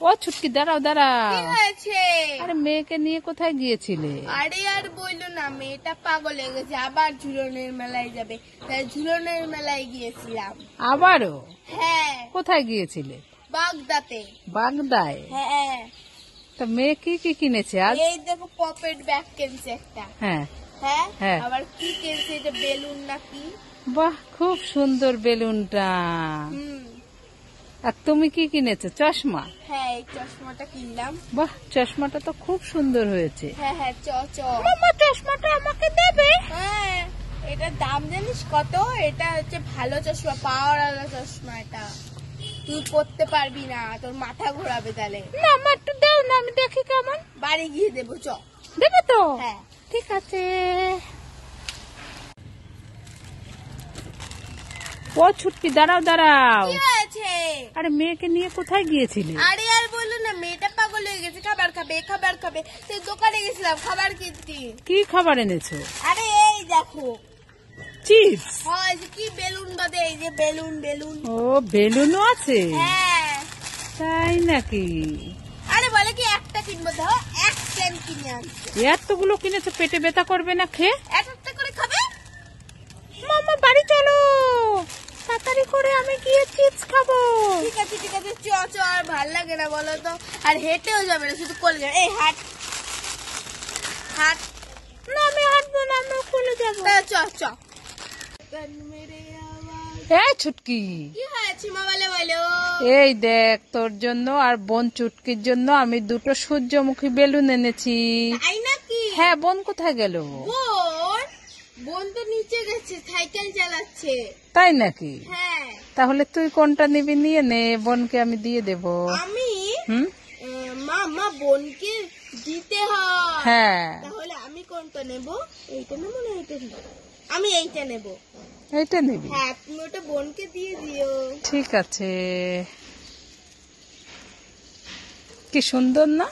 ও ছুটকি, দাঁড়াও দাঁড়াও। কি হয়েছে? আরে মেয়েকে নিয়ে কোথায় গিয়েছিলে? আরে আর বইলো না, মেয়েটা পাগল হয়ে গেছে, আবার ঝুলনের মেলায় যাবে, তাই ঝুলনের মেলায় গিয়েছিলাম। আবারও? হ্যাঁ, কোথায় গিয়েছিলে? বাগদাতে। বাগদায়? হ্যাঁ, তা মেয়ে কি কি কিনেছে আজ? এই দেখো পপেট ব্যাগ কিনছে একটা। হ্যাঁ হ্যাঁ, হ্যাঁ। আবার কি কিনছে, এটা বেলুন নাকি? বাহ, খুব সুন্দর বেলুনটা। আর তুমি কি কিনেছো? চশমা? হ্যাঁ, এই চশমাটা কিনলাম। বাহ, চশমাটা তো খুব সুন্দর হয়েছে। হ্যাঁ হ্যাঁ, চ মামা চশমাটা আমাকে দেবে? হ্যাঁ, এটার দাম জানিস কত? এটা হচ্ছে ভালো চশমা, পাওয়ারওয়ালা চশমা। এটা তুই পড়তে পারবি না, তোর মাথা ঘোরাবে। তাহলে না, আমার একটু দাও না, আমি দেখি কেমন। বাড়ি গিয়ে দেবো, চ। দেবে তো? হ্যাঁ, ঠিক আছে। ও ছুটকি, দাঁড়াও দাঁড়াও। কি হয়েছে? আরে মেয়েকে নিয়ে কোথায় গিয়েছিলে? আরে আর বললো না, মেয়েটা পাগল হয়ে গেছে, খাবার খাবে খাবার খাবে, সেই দোকানে গেছিলাম খাবার কিনতে। কি খাবার এনেছো? আরে এই দেখো, চিপস? হয় কি বেলুন বাদে, এই যে বেলুন বেলুন। ও, বেলুনও আছে? হ্যাঁ। তাই নাকি? আরে বলে কি একটা কিনবো, ধর এক ক্যান কিনে আনছে। এতগুলো কিনেছো, পেটে ব্যথা করবে না খেয়ে? একটা করে খাবে। মামা বাড়ি চলো, তাড়াতাড়ি করে আমি গিয়ে চিপস খাবো। ঠিক আছে ঠিক আছে, চ চ। আর ভাল লাগে না বলো তো, আর হেঁটেও যাবে না, শুধু কোলে যাবে। এই হাট হাট। না, আমি হাঁটবো না, আমি কোলে যাবো। চ চ। এই ছুটকি, কি হয়েছে মা, বলে বলো। এই দেখ, তোর জন্য আর বোন চুটকির জন্য আমি দুটো সূর্যমুখী বেলুন এনেছি। তাই নাকি? হ্যাঁ, বোন কোথায় গেল? বোন বোন তো নিচে গেছে, সাইকেল চালাচ্ছে। তাই নাকি? হ্যাঁ। তাহলে তুই কোনটা নিবি, নিয়ে নে, বোনকে আমি দিয়ে দেব। আমি হুম, মা বোনকে দিতে হয়। হ্যাঁ। তাহলে আমি কোনটা নেব? এইটা নেবো না এইটা নেবো? আমি এইটা নেব। এইটা নিবি? হ্যাঁ, তুমি ওটা বোনকে দিয়ে দিও। ঠিক আছে। কি সুন্দর না?